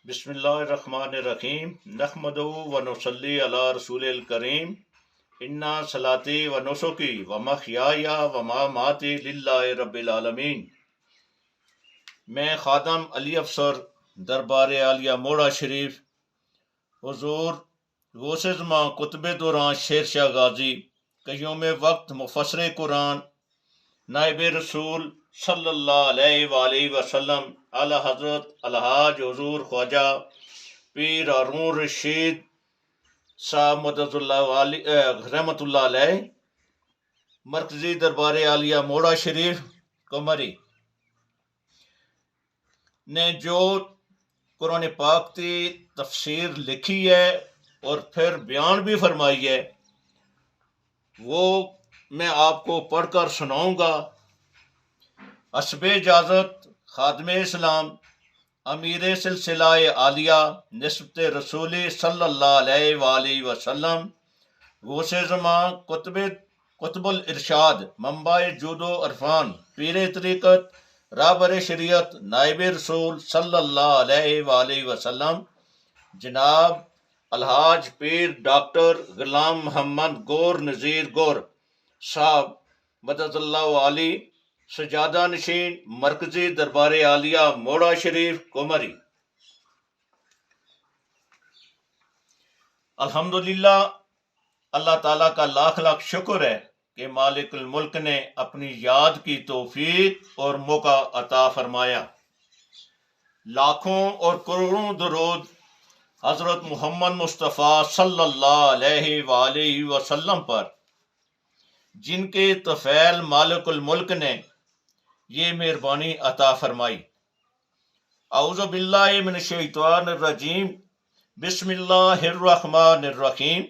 بسم اللہ الرحمن الرحیم نحمدہ و نصلی علی رسول الکریم انا صلاتی و نسکی و محیای و مماتی للہ رب العالمین۔ میں خادم علی افسر دربار عالیہ موڑا شریف حضور غوث زمان قطب دوران شیر شاہ غازی قیوم وقت مفسر قرآن نائب رسول صلی اللہ علیہ وآلہ وسلم اعلی حضرت الحاج حضور خواجہ پیر ہارون رشید صاحب مدد اللہ رحمۃ اللہ علیہ مرکزی دربار عالیہ موڑا شریف کمری نے جو قرآن پاک کی تفسیر لکھی ہے اور پھر بیان بھی فرمائی ہے وہ میں آپ کو پڑھ کر سناؤں گا۔ حسب اجازت خادم اسلام امیر سلسلہ عالیہ نسبت رسول صلی اللہ علیہ وآلہ وسلم غوث زمان قطب الارشاد منبع جود و عرفان پیر طریقت رہبر شریعت نائب رسول صلی اللہ علیہ وآلہ وسلم جناب الحاج پیر ڈاکٹر غلام محمد گور نذیر گور صاحب مدد اللہ علی سجادہ نشین مرکزی دربار عالیہ موڑا شریف کمری۔ الحمدللہ اللہ تعالیٰ کا لاکھ لاکھ شکر ہے کہ مالک الملک نے اپنی یاد کی توفیق اور موقع عطا فرمایا۔ لاکھوں اور کروڑوں درود حضرت محمد مصطفیٰ صلی اللہ علیہ وآلہ وسلم پر، جن کے طفیل مالک الملک نے یہ مہربانی عطا فرمائی۔ اعوذ باللہ من الشیطان الرجیم، بسم اللہ الرحمن الرحیم،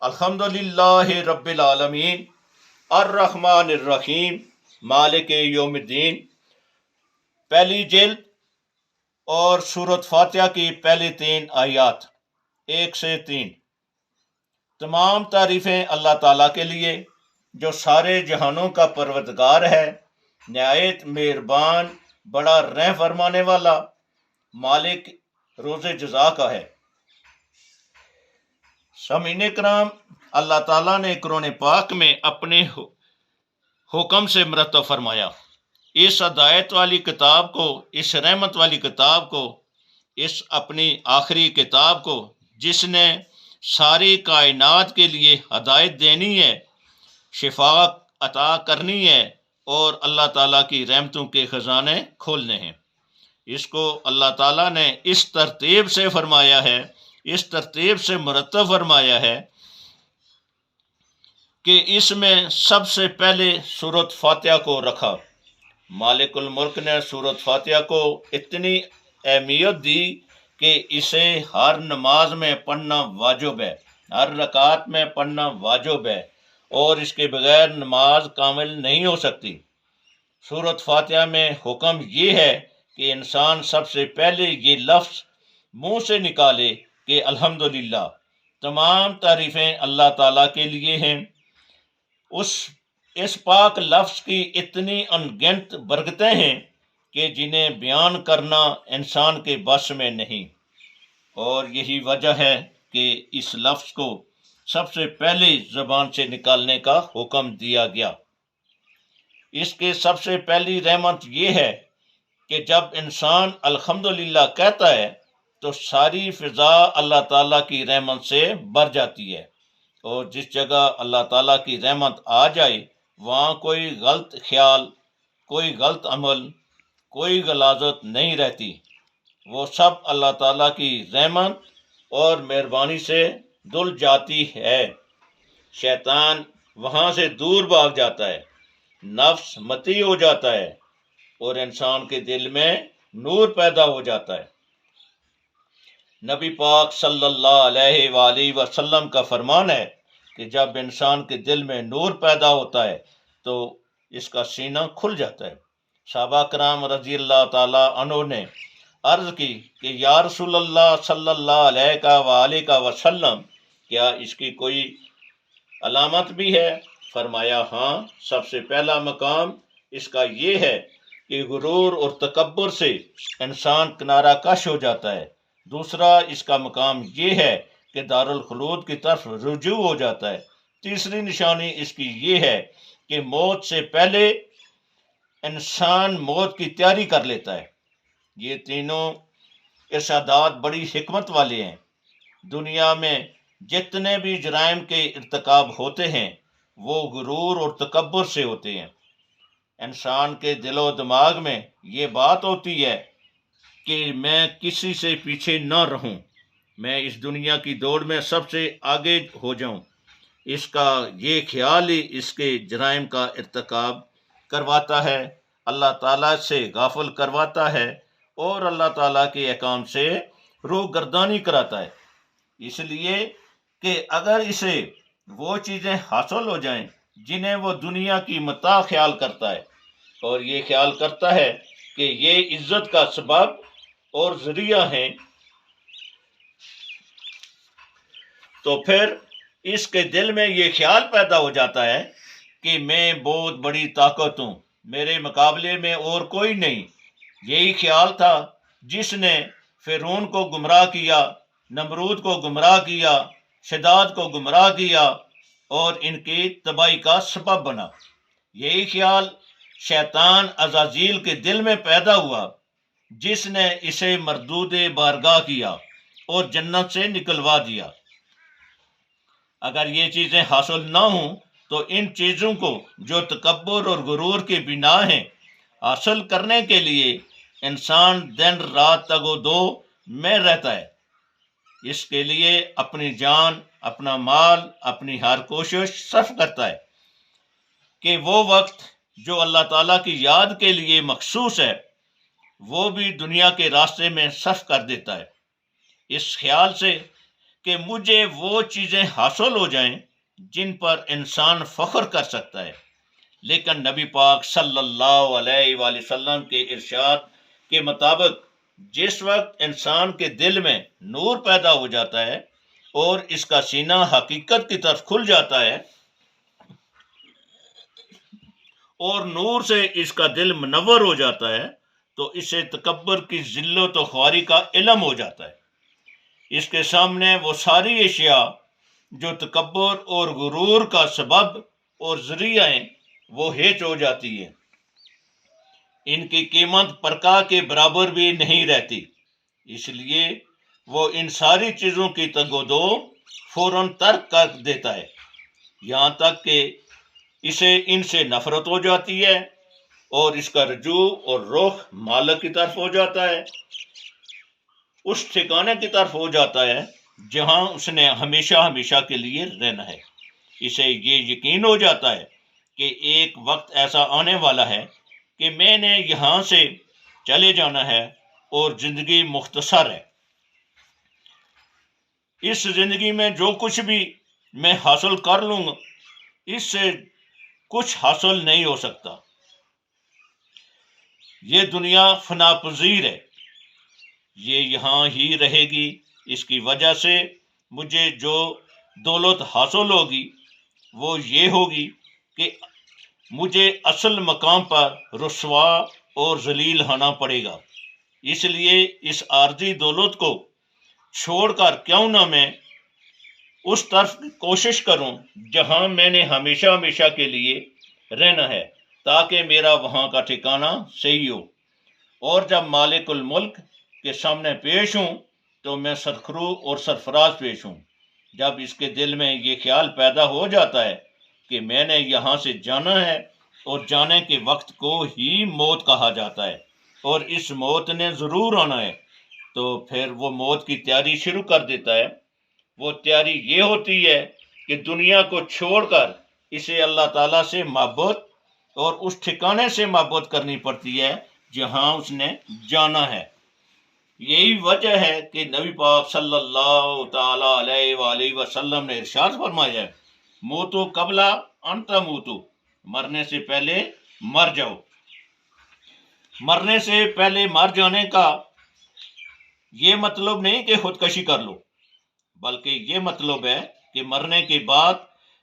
الحمدللہ رب العالمین الرحمن الرحیم مالک یوم الدین۔ پہلی جلد اور سورۃ فاتحہ کی پہلی 3 آیات 1 سے 3۔ تمام تعریفیں اللہ تعالیٰ کے لیے جو سارے جہانوں کا پروردگار ہے، نہایت مہربان، بڑا رحم فرمانے والا، مالک روز جزا کا ہے۔ سامعین کرام، اللہ تعالیٰ نے قرآن پاک میں اپنے حکم سے مرتب فرمایا، اس ہدایت والی کتاب کو، اس رحمت والی کتاب کو، اس اپنی آخری کتاب کو جس نے ساری کائنات کے لیے ہدایت دینی ہے، شفا عطا کرنی ہے اور اللہ تعالیٰ کی رحمتوں کے خزانے کھولنے ہیں۔ اس کو اللہ تعالیٰ نے اس ترتیب سے فرمایا ہے، اس ترتیب سے مرتب فرمایا ہے کہ اس میں سب سے پہلے سورۃ فاتحہ کو رکھا۔ مالک الملک نے سورۃ فاتحہ کو اتنی اہمیت دی کہ اسے ہر نماز میں پڑھنا واجب ہے، ہر رکعت میں پڑھنا واجب ہے، اور اس کے بغیر نماز کامل نہیں ہو سکتی۔ سورۃ فاتحہ میں حکم یہ ہے کہ انسان سب سے پہلے یہ لفظ منہ سے نکالے کہ الحمدللہ، تمام تعریفیں اللہ تعالیٰ کے لیے ہیں۔ اس پاک لفظ کی اتنی انگنت برکتیں ہیں کہ جنہیں بیان کرنا انسان کے بس میں نہیں، اور یہی وجہ ہے کہ اس لفظ کو سب سے پہلے زبان سے نکالنے کا حکم دیا گیا۔ اس کے سب سے پہلی رحمت یہ ہے کہ جب انسان الحمدللہ کہتا ہے تو ساری فضا اللہ تعالیٰ کی رحمت سے بھر جاتی ہے، اور جس جگہ اللہ تعالیٰ کی رحمت آ جائے وہاں کوئی غلط خیال، کوئی غلط عمل، کوئی غلاظت نہیں رہتی، وہ سب اللہ تعالیٰ کی رحمت اور مہربانی سے دھل جاتی ہے۔ شیطان وہاں سے دور بھاگ جاتا ہے، نفس مطیع ہو جاتا ہے، اور انسان کے دل میں نور پیدا ہو جاتا ہے۔ نبی پاک صلی اللہ علیہ وآلہ وسلم کا فرمان ہے کہ جب انسان کے دل میں نور پیدا ہوتا ہے تو اس کا سینہ کھل جاتا ہے۔ صحابہ کرام رضی اللہ تعالیٰ عنہ نے عرض کی کہ یا رسول اللہ صلی اللہ علیہ وآلہ وسلم، کیا اس کی کوئی علامت بھی ہے؟ فرمایا ہاں، سب سے پہلا مقام اس کا یہ ہے کہ غرور اور تکبر سے انسان کنارہ کش ہو جاتا ہے۔ دوسرا اس کا مقام یہ ہے کہ دارالخلود کی طرف رجوع ہو جاتا ہے۔ تیسری نشانی اس کی یہ ہے کہ موت سے پہلے انسان موت کی تیاری کر لیتا ہے۔ یہ تینوں ارشادات بڑی حکمت والے ہیں۔ دنیا میں جتنے بھی جرائم کے ارتکاب ہوتے ہیں وہ غرور اور تکبر سے ہوتے ہیں۔ انسان کے دل و دماغ میں یہ بات ہوتی ہے کہ میں کسی سے پیچھے نہ رہوں، میں اس دنیا کی دوڑ میں سب سے آگے ہو جاؤں۔ اس کا یہ خیال ہی اس کے جرائم کا ارتکاب کرواتا ہے، اللہ تعالیٰ سے غافل کرواتا ہے اور اللہ تعالیٰ کے احکام سے روح گردانی کراتا ہے۔ اس لیے کہ اگر اسے وہ چیزیں حاصل ہو جائیں جنہیں وہ دنیا کی متاع خیال کرتا ہے اور یہ خیال کرتا ہے کہ یہ عزت کا سبب اور ذریعہ ہیں، تو پھر اس کے دل میں یہ خیال پیدا ہو جاتا ہے کہ میں بہت بڑی طاقت ہوں، میرے مقابلے میں اور کوئی نہیں۔ یہی خیال تھا جس نے فرعون کو گمراہ کیا، نمرود کو گمراہ کیا، شداد کو گمراہ کیا اور ان کی تباہی کا سبب بنا۔ یہی خیال شیطان عزازیل کے دل میں پیدا ہوا جس نے اسے مردود بارگاہ کیا اور جنت سے نکلوا دیا۔ اگر یہ چیزیں حاصل نہ ہوں تو ان چیزوں کو جو تکبر اور غرور کی بنا ہیں حاصل کرنے کے لیے انسان دن رات تگ و دو میں رہتا ہے۔ اس کے لیے اپنی جان، اپنا مال، اپنی ہر کوشش صرف کرتا ہے کہ وہ وقت جو اللہ تعالیٰ کی یاد کے لیے مخصوص ہے وہ بھی دنیا کے راستے میں صرف کر دیتا ہے، اس خیال سے کہ مجھے وہ چیزیں حاصل ہو جائیں جن پر انسان فخر کر سکتا ہے۔ لیکن نبی پاک صلی اللہ علیہ وآلہ وسلم کے ارشاد کے مطابق جس وقت انسان کے دل میں نور پیدا ہو جاتا ہے اور اس کا سینہ حقیقت کی طرف کھل جاتا ہے اور نور سے اس کا دل منور ہو جاتا ہے تو اسے تکبر کی ذلت و خواری کا علم ہو جاتا ہے۔ اس کے سامنے وہ ساری اشیاء جو تکبر اور غرور کا سبب اور ذریعہ ہیں وہ ہیچ ہو جاتی ہے، ان کی قیمت پرکا کے برابر بھی نہیں رہتی۔ اس لیے وہ ان ساری چیزوں کی تگ و دو فوراً ترک کر دیتا ہے، یہاں تک کہ اسے ان سے نفرت ہو جاتی ہے اور اس کا رجوع اور رخ مالک کی طرف ہو جاتا ہے، اس ٹھکانے کی طرف ہو جاتا ہے جہاں اس نے ہمیشہ ہمیشہ کے لیے رہنا ہے۔ اسے یہ یقین ہو جاتا ہے کہ ایک وقت ایسا آنے والا ہے کہ میں نے یہاں سے چلے جانا ہے اور زندگی مختصر ہے، اس زندگی میں جو کچھ بھی میں حاصل کر لوں گا اس سے کچھ حاصل نہیں ہو سکتا، یہ دنیا فنا پذیر ہے، یہ یہاں ہی رہے گی۔ اس کی وجہ سے مجھے جو دولت حاصل ہوگی وہ یہ ہوگی کہ مجھے اصل مقام پر رسوا اور ذلیل ہونا پڑے گا۔ اس لیے اس عارضی دولت کو چھوڑ کر کیوں نہ میں اس طرف کوشش کروں جہاں میں نے ہمیشہ ہمیشہ کے لیے رہنا ہے، تاکہ میرا وہاں کا ٹھکانہ صحیح ہو، اور جب مالک الملک کے سامنے پیش ہوں تو میں سرخرو اور سرفراز پیش ہوں۔ جب اس کے دل میں یہ خیال پیدا ہو جاتا ہے کہ میں نے یہاں سے جانا ہے اور جانے کے وقت کو ہی موت کہا جاتا ہے اور اس موت نے ضرور آنا ہے، تو پھر وہ موت کی تیاری شروع کر دیتا ہے۔ وہ تیاری یہ ہوتی ہے کہ دنیا کو چھوڑ کر اسے اللہ تعالیٰ سے محبت اور اس ٹھکانے سے محبت کرنی پڑتی ہے جہاں اس نے جانا ہے۔ یہی وجہ ہے کہ نبی پاک صلی اللہ تعالی علیہ وآلہ وسلم نے ارشاد فرمایا ہے، موتو قبل ان تموتو، مرنے سے پہلے مر جاؤ۔ مرنے سے پہلے مر جانے کا یہ مطلب نہیں کہ خودکشی کر لو، بلکہ یہ مطلب ہے کہ مرنے کے بعد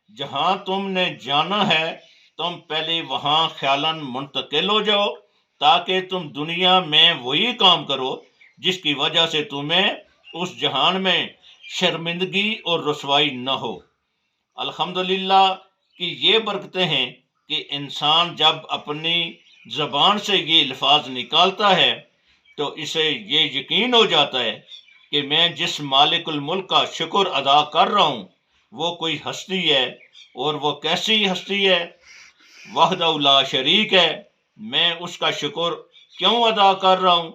جہاں تم نے جانا ہے تم پہلے وہاں خیالاً منتقل ہو جاؤ تاکہ تم دنیا میں وہی کام کرو جس کی وجہ سے تمہیں اس جہان میں شرمندگی اور رسوائی نہ ہو۔ الحمدللہ کہ یہ برکتیں ہیں کہ انسان جب اپنی زبان سے یہ الفاظ نکالتا ہے تو اسے یہ یقین ہو جاتا ہے کہ میں جس مالک الملک کا شکر ادا کر رہا ہوں وہ کوئی ہستی ہے، اور وہ کیسی ہستی ہے؟ وحدہ لا شریک ہے۔ میں اس کا شکر کیوں ادا کر رہا ہوں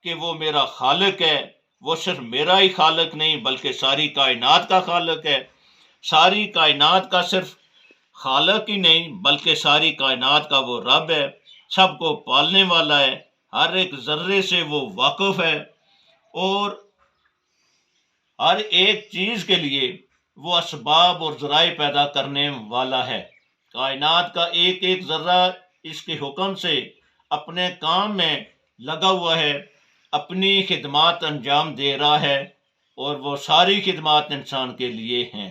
کہ وہ میرا خالق ہے۔ وہ صرف میرا ہی خالق نہیں بلکہ ساری کائنات کا خالق ہے۔ ساری کائنات کا صرف خالق ہی نہیں بلکہ ساری کائنات کا وہ رب ہے، سب کو پالنے والا ہے، ہر ایک ذرے سے وہ واقف ہے، اور ہر ایک چیز کے لیے وہ اسباب اور ذرائع پیدا کرنے والا ہے۔ کائنات کا ایک ایک ذرہ اس کے حکم سے اپنے کام میں لگا ہوا ہے، اپنی خدمات انجام دے رہا ہے، اور وہ ساری خدمات انسان کے لیے ہیں۔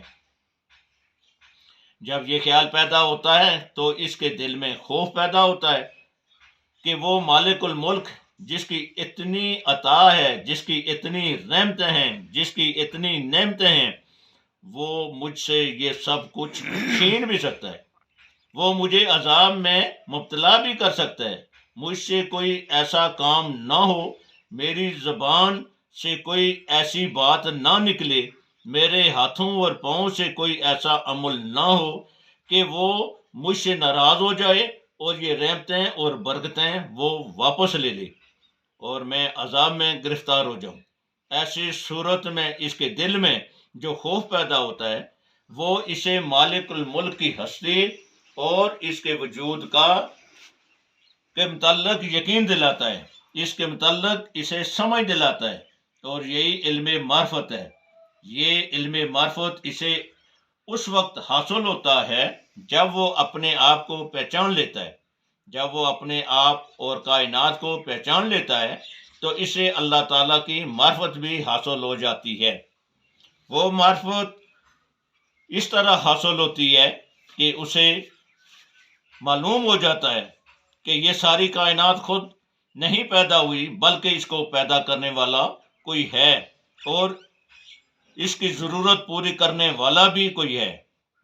جب یہ خیال پیدا ہوتا ہے تو اس کے دل میں خوف پیدا ہوتا ہے کہ وہ مالک الملک جس کی اتنی عطا ہے، جس کی اتنی رحمتیں ہیں، جس کی اتنی نعمتیں ہیں، وہ مجھ سے یہ سب کچھ چھین بھی سکتا ہے، وہ مجھے عذاب میں مبتلا بھی کر سکتا ہے۔ مجھ سے کوئی ایسا کام نہ ہو، میری زبان سے کوئی ایسی بات نہ نکلے، میرے ہاتھوں اور پاؤں سے کوئی ایسا عمل نہ ہو کہ وہ مجھ سے ناراض ہو جائے اور یہ رحمتیں اور برکتیں وہ واپس لے لے اور میں عذاب میں گرفتار ہو جاؤں۔ ایسی صورت میں اس کے دل میں جو خوف پیدا ہوتا ہے وہ اسے مالک الملک کی ہستی اور اس کے وجود کے متعلق یقین دلاتا ہے، اس کے متعلق اسے سمجھ دلاتا ہے، اور یہی علم معرفت ہے۔ یہ علم معرفت اسے اس وقت حاصل ہوتا ہے جب وہ اپنے آپ کو پہچان لیتا ہے۔ جب وہ اپنے آپ اور کائنات کو پہچان لیتا ہے تو اسے اللہ تعالیٰ کی معرفت بھی حاصل ہو جاتی ہے۔ وہ معرفت اس طرح حاصل ہوتی ہے کہ اسے معلوم ہو جاتا ہے کہ یہ ساری کائنات خود نہیں پیدا ہوئی بلکہ اس کو پیدا کرنے والا کوئی ہے، اور اس کی ضرورت پوری کرنے والا بھی کوئی ہے۔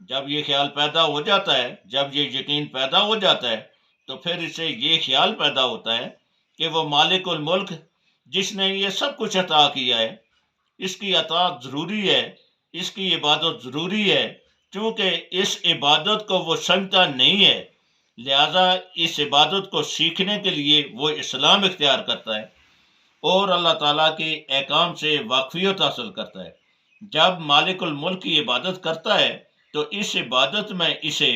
جب یہ خیال پیدا ہو جاتا ہے، جب یہ یقین پیدا ہو جاتا ہے تو پھر اسے یہ خیال پیدا ہوتا ہے کہ وہ مالک الملک جس نے یہ سب کچھ عطا کیا ہے، اس کی اطاعت ضروری ہے، اس کی عبادت ضروری ہے، چونکہ اس عبادت کو وہ سمجھتا نہیں ہے، لہذا اس عبادت کو سیکھنے کے لیے وہ اسلام اختیار کرتا ہے اور اللہ تعالیٰ کے احکام سے واقفیت حاصل کرتا ہے۔ جب مالک الملک کی عبادت کرتا ہے تو اس عبادت میں اسے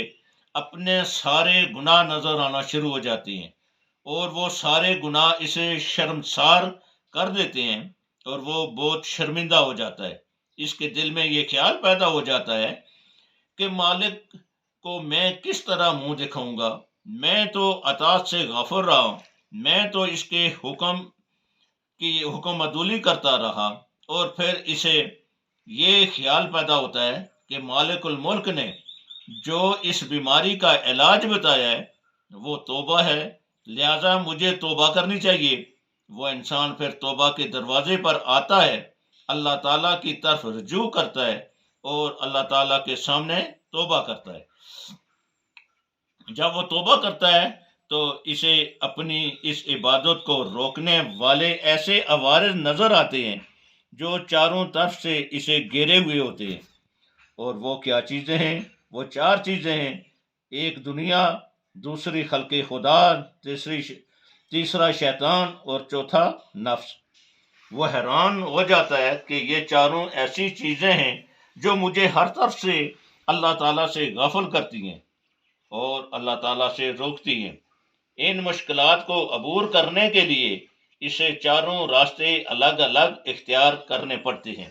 اپنے سارے گناہ نظر آنا شروع ہو جاتے ہیں، اور وہ سارے گناہ اسے شرمسار کر دیتے ہیں اور وہ بہت شرمندہ ہو جاتا ہے۔ اس کے دل میں یہ خیال پیدا ہو جاتا ہے کہ مالک کو میں کس طرح منہ دکھاؤں گا، میں تو اطاعت سے غافل رہا ہوں، میں تو اس کے حکم کی حکم عدولی کرتا رہا، اور پھر اسے یہ خیال پیدا ہوتا ہے کہ مالک الملک نے جو اس بیماری کا علاج بتایا ہے وہ توبہ ہے، لہذا مجھے توبہ کرنی چاہیے۔ وہ انسان پھر توبہ کے دروازے پر آتا ہے، اللہ تعالیٰ کی طرف رجوع کرتا ہے اور اللہ تعالیٰ کے سامنے توبہ کرتا ہے۔ جب وہ توبہ کرتا ہے تو اسے اپنی اس عبادت کو روکنے والے ایسے عوارض نظر آتے ہیں جو چاروں طرف سے اسے گھیرے ہوئے ہوتے ہیں، اور وہ کیا چیزیں ہیں؟ وہ 4 چیزیں ہیں: ایک دنیا، دوسری خلق خدا، تیسرا شیطان اور چوتھا نفس۔ وہ حیران ہو جاتا ہے کہ یہ چاروں ایسی چیزیں ہیں جو مجھے ہر طرف سے اللہ تعالیٰ سے غافل کرتی ہیں اور اللہ تعالیٰ سے روکتی ہیں۔ ان مشکلات کو عبور کرنے کے لیے اسے چاروں راستے الگ الگ اختیار کرنے پڑتے ہیں۔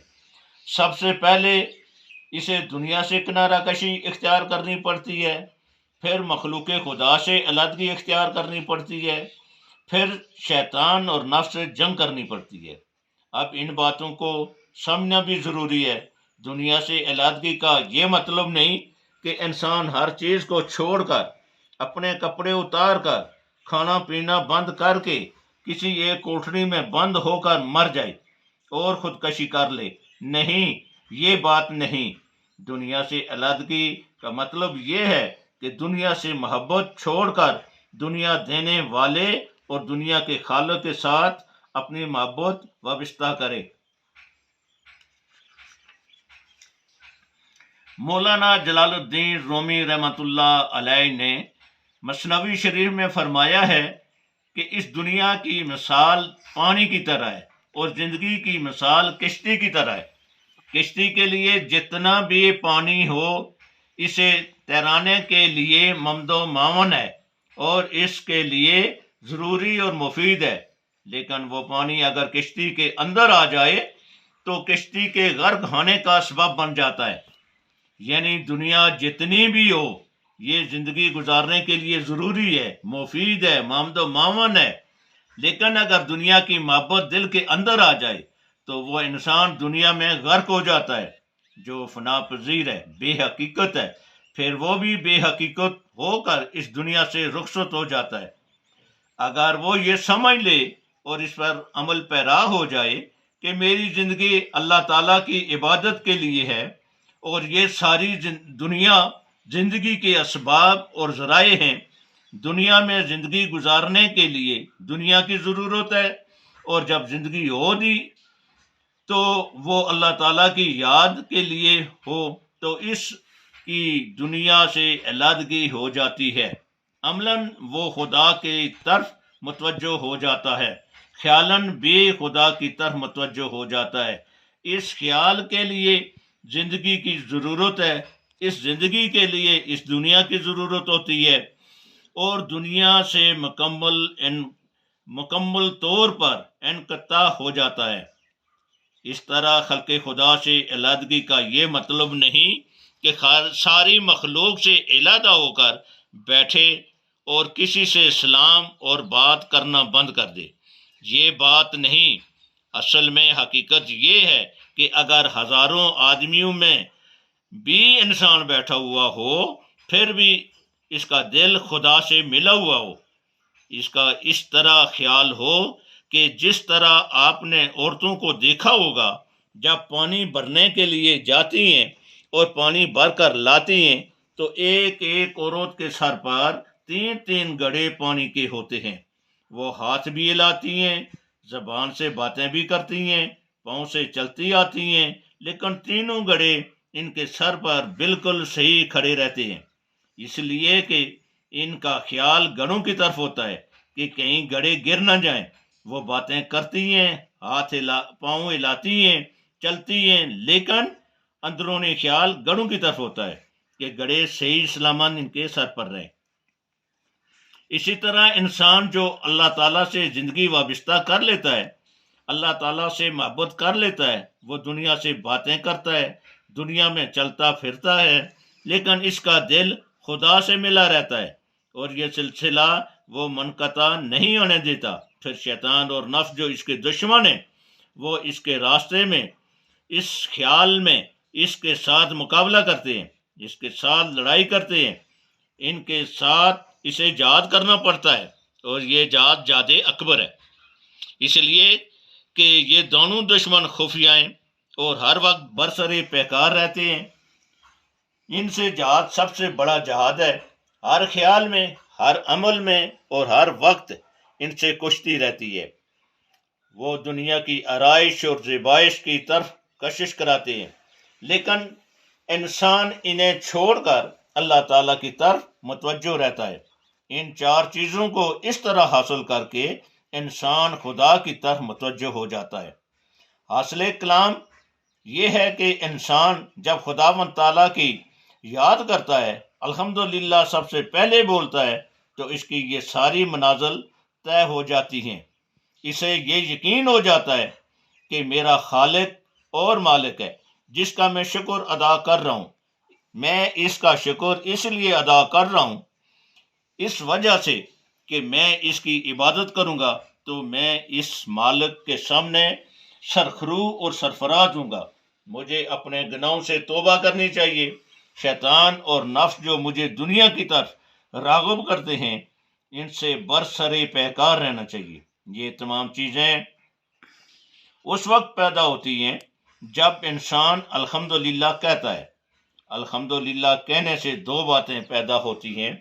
سب سے پہلے اسے دنیا سے کنارہ کشی اختیار کرنی پڑتی ہے، پھر مخلوق خدا سے علیحدگی اختیار کرنی پڑتی ہے، پھر شیطان اور نفس سے جنگ کرنی پڑتی ہے۔ اب ان باتوں کو سمجھنا بھی ضروری ہے۔ دنیا سے علیحدگی کا یہ مطلب نہیں کہ انسان ہر چیز کو چھوڑ کر، اپنے کپڑے اتار کر کھانا پینا بند کر کے کسی ایک کوٹھری میں بند ہو کر مر جائے اور خودکشی کر لے. نہیں، یہ بات نہیں. دنیا سے علیحدگی کا مطلب یہ ہے کہ دنیا سے محبت چھوڑ کر دنیا دینے والے اور دنیا کے خالق کے ساتھ اپنی محبت وابستہ کرے. مولانا جلال الدین رومی رحمۃ اللہ علیہ نے مثنوی شریف میں فرمایا ہے کہ اس دنیا کی مثال پانی کی طرح ہے اور زندگی کی مثال کشتی کی طرح ہے. کشتی کے لیے جتنا بھی پانی ہو اسے تیرانے کے لیے ممد و معاون ہے اور اس کے لیے ضروری اور مفید ہے. لیکن وہ پانی اگر کشتی کے اندر آ جائے تو کشتی کے غرق ہونے کا سبب بن جاتا ہے. یعنی دنیا جتنی بھی ہو یہ زندگی گزارنے کے لیے ضروری ہے، مفید ہے، ممد و معاون ہے. لیکن اگر دنیا کی محبت دل کے اندر آ جائے تو وہ انسان دنیا میں غرق ہو جاتا ہے جو فنا پذیر ہے، بے حقیقت ہے. پھر وہ بھی بے حقیقت ہو کر اس دنیا سے رخصت ہو جاتا ہے. اگر وہ یہ سمجھ لے اور اس پر عمل پیرا ہو جائے کہ میری زندگی اللہ تعالیٰ کی عبادت کے لیے ہے اور یہ ساری دنیا زندگی کے اسباب اور ذرائع ہیں، دنیا میں زندگی گزارنے کے لیے دنیا کی ضرورت ہے، اور جب زندگی ہو دی تو وہ اللہ تعالیٰ کی یاد کے لیے ہو تو اس کی دنیا سے علیحدگی ہو جاتی ہے. عملاً وہ خدا کی طرف متوجہ ہو جاتا ہے، خیالاً بھی خدا کی طرف متوجہ ہو جاتا ہے. اس خیال کے لیے زندگی کی ضرورت ہے، اس زندگی کے لیے اس دنیا کی ضرورت ہوتی ہے اور دنیا سے مکمل طور پر انقطاع ہو جاتا ہے. اس طرح خلق خدا سے علیحدگی کا یہ مطلب نہیں کہ ساری مخلوق سے علیحدہ ہو کر بیٹھے اور کسی سے سلام اور بات کرنا بند کر دے. یہ بات نہیں. اصل میں حقیقت یہ ہے کہ اگر ہزاروں آدمیوں میں بھی انسان بیٹھا ہوا ہو پھر بھی اس کا دل خدا سے ملا ہوا ہو. اس کا اس طرح خیال ہو کہ جس طرح آپ نے عورتوں کو دیکھا ہوگا جب پانی بھرنے کے لیے جاتی ہیں اور پانی بھر کر لاتی ہیں تو ایک ایک عورت کے سر پر 3 گڑھے پانی کے ہوتے ہیں. وہ ہاتھ بھی ہلاتی ہیں، زبان سے باتیں بھی کرتی ہیں، پاؤں سے چلتی آتی ہیں، لیکن تینوں گڑھے ان کے سر پر بالکل صحیح کھڑے رہتے ہیں، اس لیے کہ ان کا خیال گڑھوں کی طرف ہوتا ہے کہ کہیں گڑھے گر نہ جائیں. وہ باتیں کرتی ہیں، پاؤں ہلاتی ہیں، چلتی ہیں، لیکن اندرونی خیال گڑھوں کی طرف ہوتا ہے کہ گڑھے صحیح سلامت ان کے سر پر رہیں. اسی طرح انسان جو اللہ تعالیٰ سے زندگی وابستہ کر لیتا ہے، اللہ تعالیٰ سے محبت کر لیتا ہے، وہ دنیا سے باتیں کرتا ہے، دنیا میں چلتا پھرتا ہے، لیکن اس کا دل خدا سے ملا رہتا ہے اور یہ سلسلہ وہ منقطع نہیں ہونے دیتا. پھر شیطان اور نفس جو اس کے دشمن ہیں وہ اس کے راستے میں، اس خیال میں اس کے ساتھ مقابلہ کرتے ہیں، اس کے ساتھ لڑائی کرتے ہیں، ان کے ساتھ اسے جہاد کرنا پڑتا ہے اور یہ جہاد اکبر ہے. اس لیے کہ یہ دونوں دشمن خفیہ ہیں اور ہر وقت برسر پیکار رہتے ہیں. ان سے جہاد سب سے بڑا جہاد ہے. ہر خیال میں، ہر عمل میں اور ہر وقت ان سے کشتی رہتی ہے. وہ دنیا کی آرائش اور زیبائش کی طرف کشش کراتے ہیں، لیکن انسان انہیں چھوڑ کر اللہ تعالیٰ کی طرف متوجہ رہتا ہے. ان 4 چیزوں کو اس طرح حاصل کر کے انسان خدا کی طرف متوجہ ہو جاتا ہے. حاصل کلام یہ ہے کہ انسان جب خداوند تعالیٰ کی یاد کرتا ہے، الحمدللہ سب سے پہلے بولتا ہے، تو اس کی یہ ساری منازل طے ہو جاتی ہیں. اسے یہ یقین ہو جاتا ہے کہ میرا خالق اور مالک ہے جس کا میں شکر ادا کر رہا ہوں. میں اس کا شکر اس لیے ادا کر رہا ہوں اس وجہ سے کہ میں اس کی عبادت کروں گا تو میں اس مالک کے سامنے سرخرو اور سرفراز ہوں گا. مجھے اپنے گناہوں سے توبہ کرنی چاہیے. شیطان اور نفس جو مجھے دنیا کی طرف راغب کرتے ہیں ان سے برسر پیکار رہنا چاہیے۔ یہ تمام چیزیں اس وقت پیدا ہوتی ہیں جب انسان الحمدللہ کہتا ہے۔ الحمدللہ کہنے سے دو باتیں پیدا ہوتی ہیں،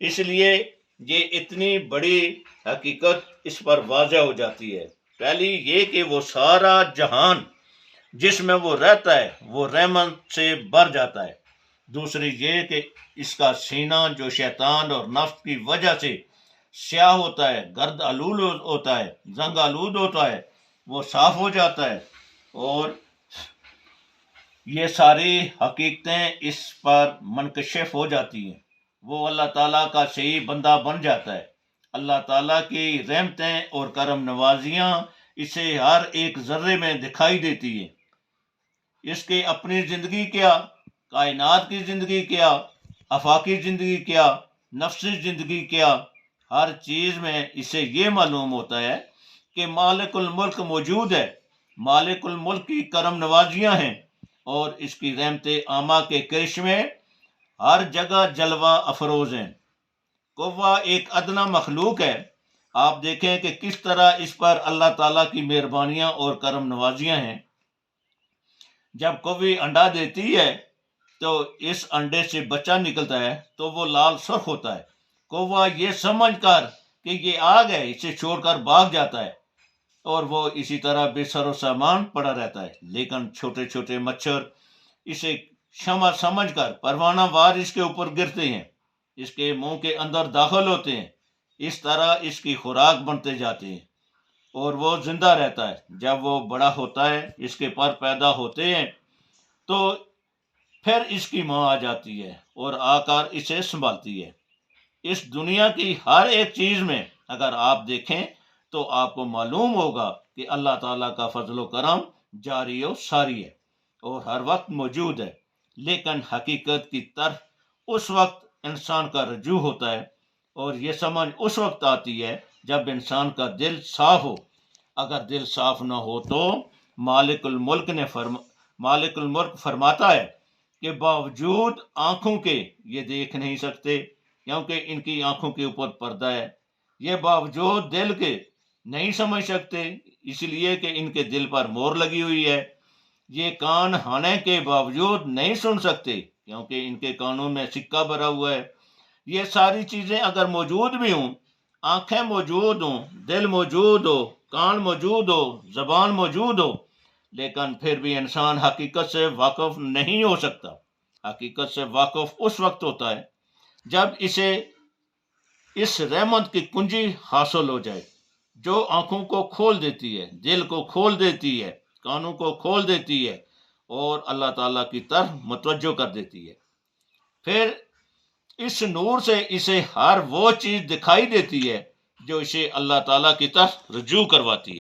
اس لیے یہ اتنی بڑی حقیقت اس پر واضح ہو جاتی ہے۔ پہلی یہ کہ وہ سارا جہان جس میں وہ رہتا ہے وہ رحمت سے بھر جاتا ہے۔ دوسری یہ کہ اس کا سینہ جو شیطان اور نفس کی وجہ سے سیاہ ہوتا ہے، گرد آلود ہوتا ہے، زنگ آلود ہوتا ہے، وہ صاف ہو جاتا ہے، اور یہ ساری حقیقتیں اس پر منکشف ہو جاتی ہیں۔ وہ اللہ تعالیٰ کا صحیح بندہ بن جاتا ہے۔ اللہ تعالیٰ کی رحمتیں اور کرم نوازیاں اسے ہر ایک ذرے میں دکھائی دیتی ہیں۔ اس کی اپنی زندگی کیا، کائنات کی زندگی کیا، آفاقی زندگی کیا، نفسی زندگی کیا، ہر چیز میں اسے یہ معلوم ہوتا ہے کہ مالک الملک موجود ہے، مالک الملک کی کرم نوازیاں ہیں، اور اس کی رحمت عامہ کے کرشمے ہر جگہ جلوہ افروز ہیں۔ کوہ ایک ادنا مخلوق ہے، آپ دیکھیں کہ کس طرح اس پر اللہ تعالیٰ کی مہربانیاں اور کرم نوازیاں ہیں۔ جب کوئی انڈا دیتی ہے تو اس انڈے سے بچہ نکلتا ہے تو وہ لال سرخ ہوتا ہے۔ کوہ یہ سمجھ کر کہ یہ آگ ہے اسے چھوڑ کر بھاگ جاتا ہے، اور وہ اسی طرح بے سر و سامان پڑا رہتا ہے، لیکن چھوٹے چھوٹے مچھر اسے شمع سمجھ کر پروانہ وار اس کے اوپر گرتے ہیں، اس کے منہ کے اندر داخل ہوتے ہیں، اس طرح اس کی خوراک بنتے جاتے ہیں، اور وہ زندہ رہتا ہے۔ جب وہ بڑا ہوتا ہے، اس کے پر پیدا ہوتے ہیں، تو پھر اس کی ماں آ جاتی ہے اور آ کر اسے سنبھالتی ہے۔ اس دنیا کی ہر ایک چیز میں اگر آپ دیکھیں تو آپ کو معلوم ہوگا کہ اللہ تعالیٰ کا فضل و کرم جاری و ساری ہے اور ہر وقت موجود ہے، لیکن حقیقت کی طرف اس وقت انسان کا رجوع ہوتا ہے، اور یہ سمجھ اس وقت آتی ہے جب انسان کا دل صاف ہو۔ اگر دل صاف نہ ہو تو مالک الملک فرماتا ہے کہ باوجود آنکھوں کے یہ دیکھ نہیں سکتے کیونکہ ان کی آنکھوں کے اوپر پردہ ہے، یہ باوجود دل کے نہیں سمجھ سکتے اس لیے کہ ان کے دل پر مور لگی ہوئی ہے، یہ کان ہونے کے باوجود نہیں سن سکتے کیونکہ ان کے کانوں میں سکہ بھرا ہوا ہے۔ یہ ساری چیزیں اگر موجود بھی ہوں، آنکھیں موجود ہوں، دل موجود ہو، کان موجود ہو، زبان موجود ہو، لیکن پھر بھی انسان حقیقت سے واقف نہیں ہو سکتا۔ حقیقت سے واقف اس وقت ہوتا ہے جب اسے اس رحمت کی کنجی حاصل ہو جائے جو آنکھوں کو کھول دیتی ہے، دل کو کھول دیتی ہے، کانوں کو کھول دیتی ہے، اور اللہ تعالیٰ کی طرف متوجہ کر دیتی ہے۔ پھر اس نور سے اسے ہر وہ چیز دکھائی دیتی ہے جو اسے اللہ تعالیٰ کی طرف رجوع کرواتی ہے۔